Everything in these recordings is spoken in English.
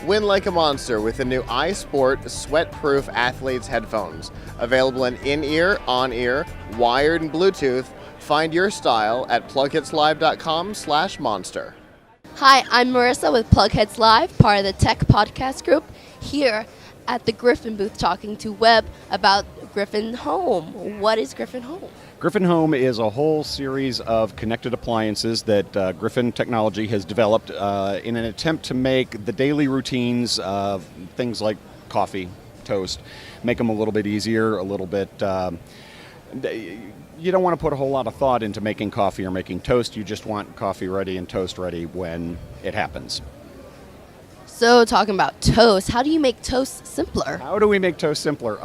Win like a monster with the new iSport sweat-proof athletes headphones. Available in-ear, on-ear, wired, and Bluetooth. Find your style at PLUGHITZLive.com/monster. Hi, I'm Marissa with PLUGHITZ Live, part of the Tech Podcast Group, here at the Griffin booth talking to Webb about Griffin Home. What is Griffin Home? Griffin Home is a whole series of connected appliances that Griffin Technology has developed in an attempt to make the daily routines of things like coffee, toast, make them a little bit easier, a little bit... you don't want to put a whole lot of thought into making coffee or making toast. You just want coffee ready and toast ready when it happens. So, talking about toast, how do you make toast simpler? How do we make toast simpler?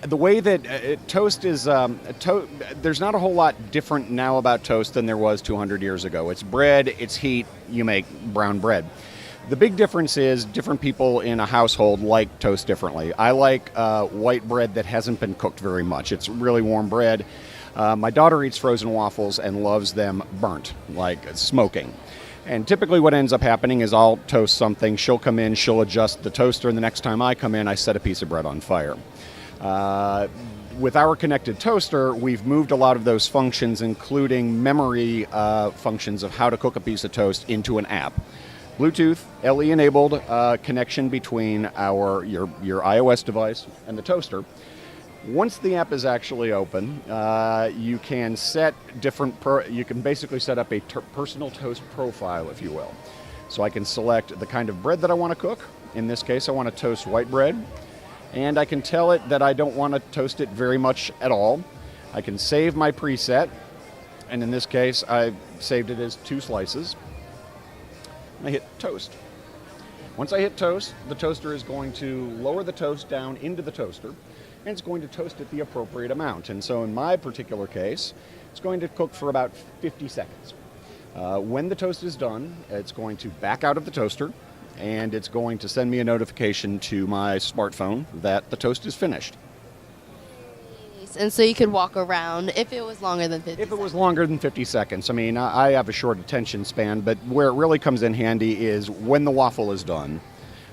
The way that toast is, there's not a whole lot different now about toast than there was 200 years ago. It's bread, it's heat, you make brown bread. The big difference is different people in a household like toast differently. I like white bread that hasn't been cooked very much. It's really warm bread. My daughter eats frozen waffles and loves them burnt, like smoking. And typically what ends up happening is I'll toast something, she'll come in, she'll adjust the toaster, and the next time I come in, I set a piece of bread on fire. With our connected toaster, we've moved a lot of those functions, including memory functions of how to cook a piece of toast, into an app. Bluetooth, LE-enabled connection between your iOS device and the toaster. Once the app is actually open, you can set you can basically set up a personal toast profile, if you will. So I can select the kind of bread that I want to cook. In this case, I want to toast white bread. And I can tell it that I don't want to toast it very much at all. I can save my preset, and in this case, I saved it as 2 slices. And I hit toast. Once I hit toast, the toaster is going to lower the toast down into the toaster, and it's going to toast at the appropriate amount. And so in my particular case, it's going to cook for about 50 seconds. When the toast is done, it's going to back out of the toaster, and it's going to send me a notification to my smartphone that the toast is finished. And so you could walk around if it was longer than 50 seconds. If it was longer than 50 seconds. I mean, I have a short attention span, but where it really comes in handy is when the waffle is done.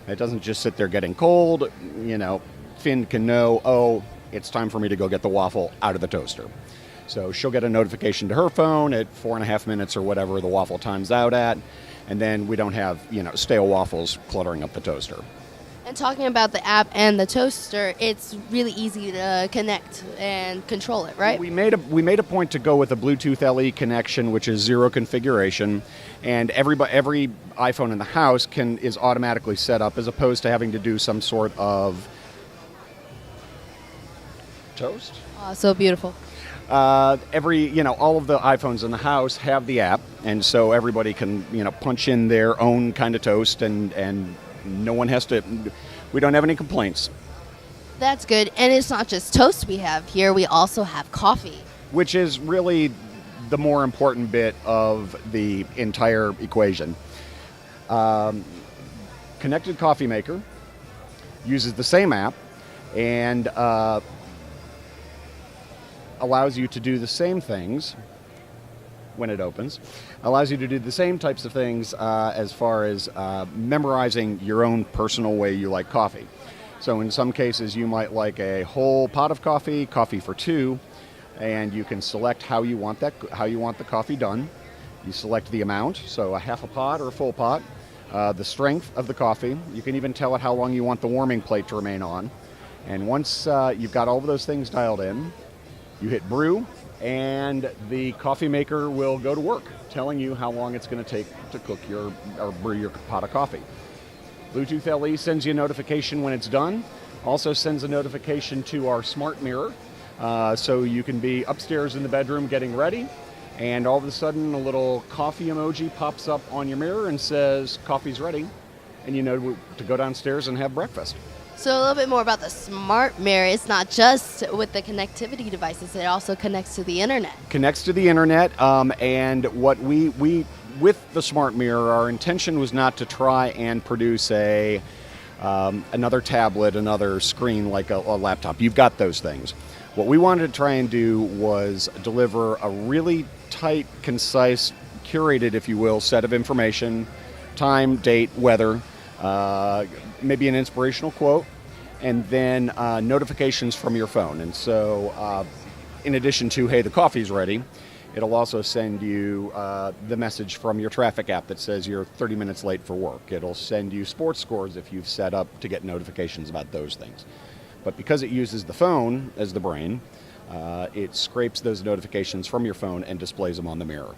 It doesn't just sit there getting cold. You know, Finn can know, oh, it's time for me to go get the waffle out of the toaster. So she'll get a notification to her phone at 4.5 minutes or whatever the waffle time's out at. And then we don't have, stale waffles cluttering up the toaster. And talking about the app and the toaster, it's really easy to connect and control it, right? We made a point to go with a Bluetooth LE connection, which is 0 configuration, and every iPhone in the house is automatically set up, as opposed to having to do some sort of toast. Oh, so beautiful. All of the iPhones in the house have the app, and so everybody can, punch in their own kind of toast, and no one has to, we don't have any complaints. That's good. And it's not just toast we have here, we also have coffee. Which is really the more important bit of the entire equation. Connected Coffee Maker uses the same app and allows you to do the same things when it opens, allows you to do the same types of things as far as memorizing your own personal way you like coffee. So in some cases you might like a whole pot of coffee for 2, and you can select how you want the coffee done. You select the amount, so a half a pot or a full pot, the strength of the coffee. You can even tell it how long you want the warming plate to remain on. And once you've got all of those things dialed in, you hit brew, and the coffee maker will go to work, telling you how long it's going to take to cook or brew your pot of coffee. Bluetooth LE sends you a notification when it's done. Also sends a notification to our smart mirror, so you can be upstairs in the bedroom getting ready, and all of a sudden a little coffee emoji pops up on your mirror and says, "Coffee's ready," and you know to go downstairs and have breakfast. So a little bit more about the smart mirror. It's not just with the connectivity devices, it also connects to the internet. Connects to the internet, and what we with the smart mirror, our intention was not to try and produce another tablet, another screen like a laptop. You've got those things. What we wanted to try and do was deliver a really tight, concise, curated, if you will, set of information, time, date, weather, maybe an inspirational quote, and then notifications from your phone. And so in addition to, hey, the coffee's ready, it'll also send you the message from your traffic app that says you're 30 minutes late for work. It'll send you sports scores if you've set up to get notifications about those things. But because it uses the phone as the brain, it scrapes those notifications from your phone and displays them on the mirror.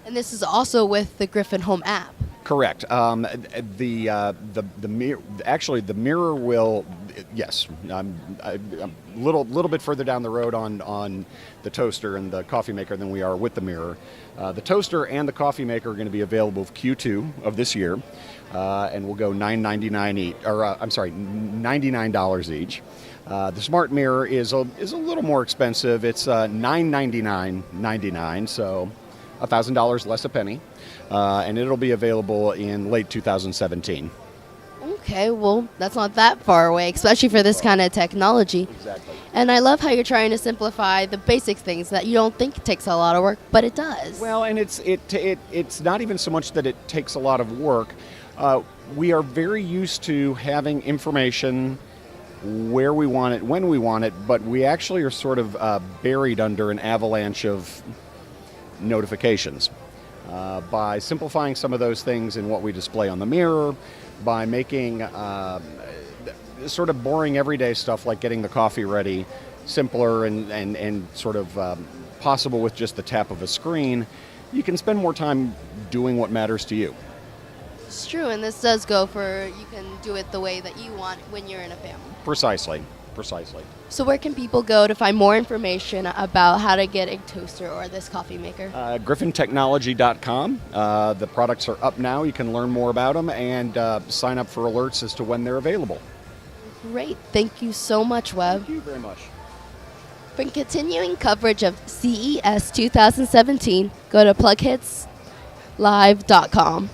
And this is also with the Griffin Home app. Correct. The mirror, actually, the mirror will. Yes, I'm a little bit further down the road on the toaster and the coffee maker than we are with the mirror. The toaster and the coffee maker are going to be available for Q2 of this year, and will go $9.99 each. Or I'm sorry, $99 each. The smart mirror is a little more expensive. It's $999.99, so $1,000 less a penny, and it'll be available in late 2017. Okay, well, that's not that far away, especially for this kind of technology. Exactly. And I love how you're trying to simplify the basic things that you don't think takes a lot of work, but it does. Well, and it's not even so much that it takes a lot of work. We are very used to having information where we want it, when we want it, but we actually are sort of buried under an avalanche of notifications. By simplifying some of those things in what we display on the mirror, by making sort of boring everyday stuff like getting the coffee ready simpler and sort of possible with just the tap of a screen, you can spend more time doing what matters to you. It's true, and this does go for you can do it the way that you want when you're in a family. Precisely. So where can people go to find more information about how to get a toaster or this coffee maker? GriffinTechnology.com. The products are up now. You can learn more about them and sign up for alerts as to when they're available. Great. Thank you so much, Webb. Thank you very much. For continuing coverage of CES 2017, go to PLUGHITZlive.com.